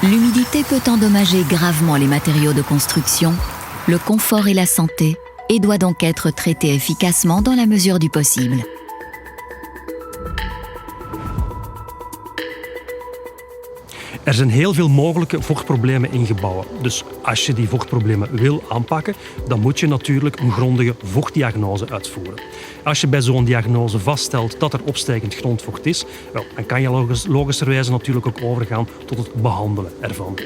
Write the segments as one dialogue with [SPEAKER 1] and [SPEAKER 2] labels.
[SPEAKER 1] L'humidité peut endommager gravement les matériaux de construction, le confort et la santé, et doit donc être traitée efficacement dans la mesure du possible.
[SPEAKER 2] Er zijn heel veel mogelijke vochtproblemen in gebouwen. Dus als je die vochtproblemen wil aanpakken, dan moet je natuurlijk een grondige vochtdiagnose uitvoeren. Als je bij zo'n diagnose vaststelt dat er opstijgend grondvocht is, wel, dan kan je logischerwijze natuurlijk ook overgaan tot het behandelen ervan.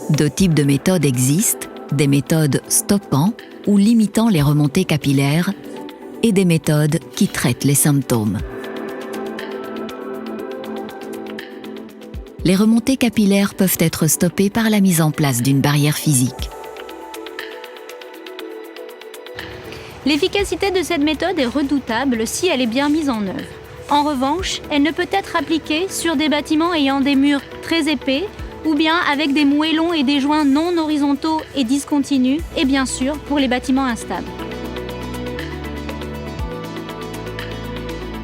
[SPEAKER 1] Deux types de méthodes existent, des méthodes stoppant ou limitant les remontées capillaires et des méthodes qui traitent les symptômes. Les remontées capillaires peuvent être stoppées par la mise en place d'une barrière physique.
[SPEAKER 3] L'efficacité de cette méthode est redoutable si elle est bien mise en œuvre. En revanche, elle ne peut être appliquée sur des bâtiments ayant des murs très épais ou bien avec des moellons et des joints non horizontaux et discontinus, et bien sûr pour les bâtiments instables.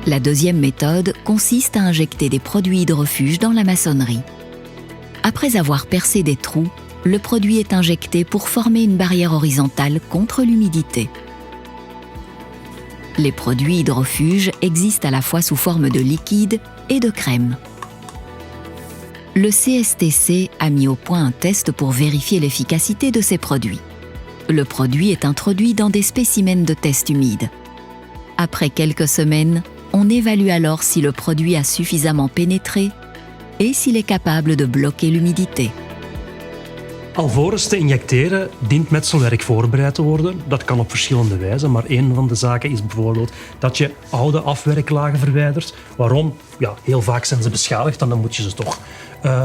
[SPEAKER 1] La deuxième méthode consiste à injecter des produits hydrofuges dans la maçonnerie. Après avoir percé des trous, le produit est injecté pour former une barrière horizontale contre l'humidité. Les produits hydrofuges existent à la fois sous forme de liquide et de crème. Le CSTC a mis au point un test pour vérifier l'efficacité de ces produits. Le produit est introduit dans des spécimens de test humides. Après quelques semaines, on évalue alors si le produit a suffisamment pénétré et s'il est capable de bloquer l'humidité.
[SPEAKER 2] Alvorens te injecteren dient metselwerk voorbereid te worden. Dat kan op verschillende wijzen, maar een van de zaken is bijvoorbeeld dat je oude afwerklagen verwijdert. Waarom? Ja, heel vaak zijn ze beschadigd en dan moet je ze toch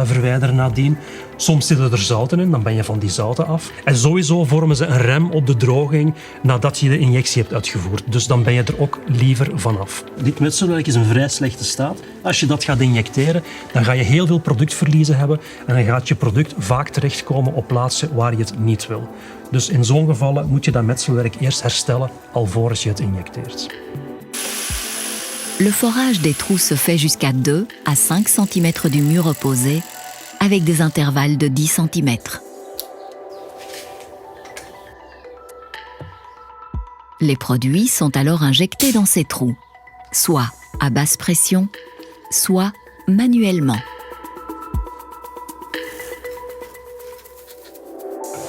[SPEAKER 2] verwijderen nadien. Soms zitten er zouten in, dan ben je van die zouten af. En sowieso vormen ze een rem op de droging nadat je de injectie hebt uitgevoerd. Dus dan ben je er ook liever vanaf. Dit metselwerk is in vrij slechte staat. Als je dat gaat injecteren, dan ga je heel veel productverliezen hebben en dan gaat je product vaak terechtkomen op plaatsen waar je het niet wil. Dus in zo'n gevallen moet je dat metselwerk eerst herstellen alvorens je het injecteert.
[SPEAKER 1] Le forage des trous se fait jusqu'à 2 à 5 cm du mur opposé, avec des intervalles de 10 cm. Les produits sont alors injectés dans ces trous, soit à basse pression, soit manuellement.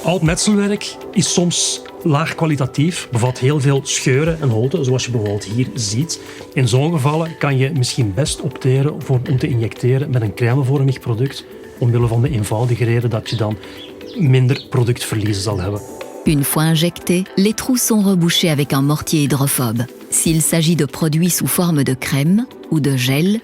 [SPEAKER 2] Oud metselwerk is soms laag kwalitatief, bevat heel veel scheuren en holten, zoals je bijvoorbeeld hier ziet. In zo'n gevallen kan je misschien best opteren om te injecteren met een crèmevormig product, omwille van de eenvoudige reden dat je dan minder productverliezen zal hebben.
[SPEAKER 1] Une fois injectés, les trous sont rebouchés avec un mortier hydrophobe. S'il s'agit de produits sous forme de crème ou de gel,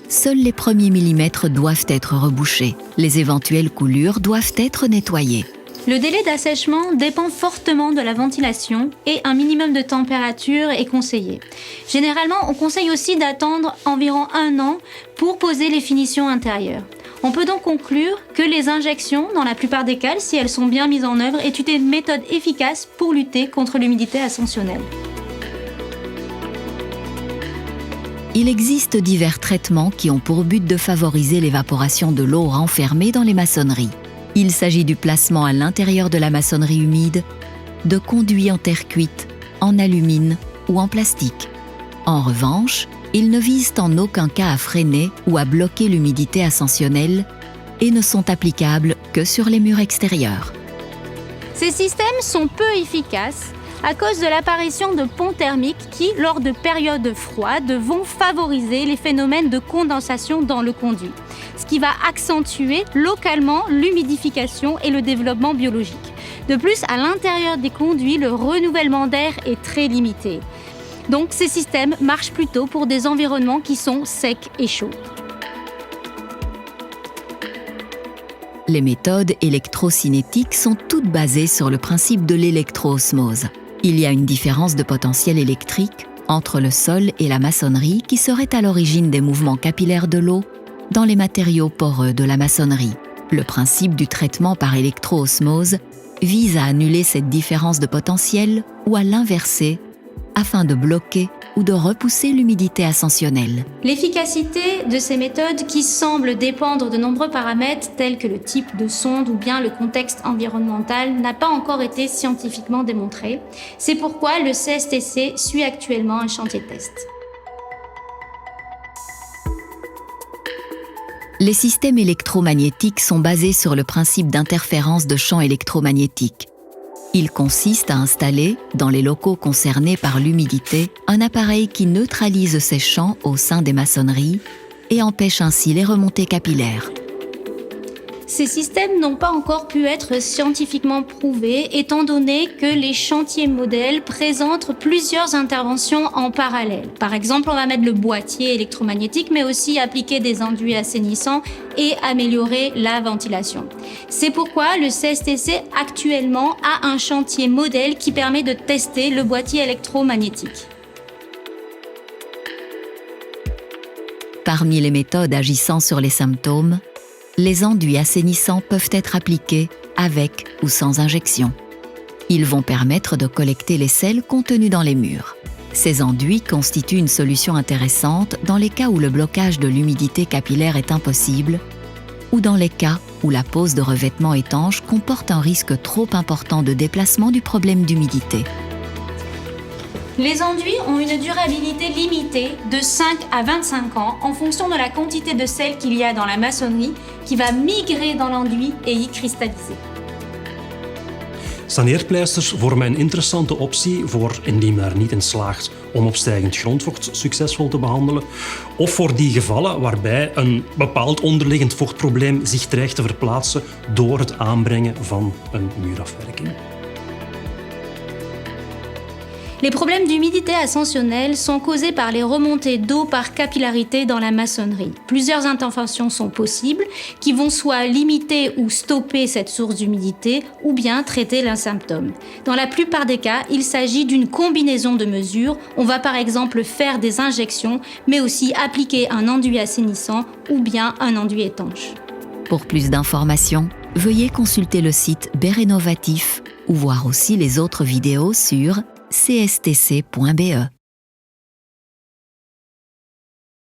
[SPEAKER 1] seuls les premiers millimètres doivent être rebouchés. Les éventuelles coulures doivent être nettoyées.
[SPEAKER 3] Le délai d'assèchement dépend fortement de la ventilation et un minimum de température est conseillé. Généralement, on conseille aussi d'attendre environ 1 an pour poser les finitions intérieures. On peut donc conclure que les injections, dans la plupart des cas, si elles sont bien mises en œuvre, est une méthode efficace pour lutter contre l'humidité ascensionnelle.
[SPEAKER 1] Il existe divers traitements qui ont pour but de favoriser l'évaporation de l'eau renfermée dans les maçonneries. Il s'agit du placement à l'intérieur de la maçonnerie humide de conduits en terre cuite, en alumine ou en plastique. En revanche, ils ne visent en aucun cas à freiner ou à bloquer l'humidité ascensionnelle et ne sont applicables que sur les murs extérieurs.
[SPEAKER 3] Ces systèmes sont peu efficaces à cause de l'apparition de ponts thermiques qui, lors de périodes froides, vont favoriser les phénomènes de condensation dans le conduit, ce qui va accentuer localement l'humidification et le développement biologique. De plus, à l'intérieur des conduits, le renouvellement d'air est très limité. Donc ces systèmes marchent plutôt pour des environnements qui sont secs et chauds.
[SPEAKER 1] Les méthodes électrocinétiques sont toutes basées sur le principe de l'électroosmose. Il y a une différence de potentiel électrique entre le sol et la maçonnerie qui serait à l'origine des mouvements capillaires de l'eau dans les matériaux poreux de la maçonnerie. Le principe du traitement par électroosmose vise à annuler cette différence de potentiel ou à l'inverser afin de bloquer ou de repousser l'humidité ascensionnelle.
[SPEAKER 3] L'efficacité de ces méthodes, qui semblent dépendre de nombreux paramètres tels que le type de sonde ou bien le contexte environnemental, n'a pas encore été scientifiquement démontrée. C'est pourquoi le CSTC suit actuellement un chantier de test.
[SPEAKER 1] Les systèmes électromagnétiques sont basés sur le principe d'interférence de champs électromagnétiques. Il consiste à installer, dans les locaux concernés par l'humidité, un appareil qui neutralise ces champs au sein des maçonneries et empêche ainsi les remontées capillaires.
[SPEAKER 3] Ces systèmes n'ont pas encore pu être scientifiquement prouvés, étant donné que les chantiers modèles présentent plusieurs interventions en parallèle. Par exemple, on va mettre le boîtier électromagnétique, mais aussi appliquer des enduits assainissants et améliorer la ventilation. C'est pourquoi le CSTC actuellement a un chantier modèle qui permet de tester le boîtier électromagnétique.
[SPEAKER 1] Parmi les méthodes agissant sur les symptômes, les enduits assainissants peuvent être appliqués avec ou sans injection. Ils vont permettre de collecter les sels contenus dans les murs. Ces enduits constituent une solution intéressante dans les cas où le blocage de l'humidité capillaire est impossible ou dans les cas où la pose de revêtements étanches comporte un risque trop important de déplacement du problème d'humidité.
[SPEAKER 3] Les enduits ont une durabilité limitée de 5 à 25 ans en fonction de la quantité de sel qu'il y a dans la maçonnerie qui va migrer dans l'enduit et y kristalliser.
[SPEAKER 2] Saneerpleisters vormen een interessante optie voor indien men er niet in slaagt om opstijgend grondvocht succesvol te behandelen, of voor die gevallen waarbij een bepaald onderliggend vochtprobleem zich dreigt te verplaatsen door het aanbrengen van een muurafwerking.
[SPEAKER 3] Les problèmes d'humidité ascensionnelle sont causés par les remontées d'eau par capillarité dans la maçonnerie. Plusieurs interventions sont possibles qui vont soit limiter ou stopper cette source d'humidité ou bien traiter le symptôme. Dans la plupart des cas, il s'agit d'une combinaison de mesures. On va par exemple faire des injections, mais aussi appliquer un enduit assainissant ou bien un enduit étanche.
[SPEAKER 1] Pour plus d'informations, veuillez consulter le site Bérénovatif ou voir aussi les autres vidéos sur cstc.be.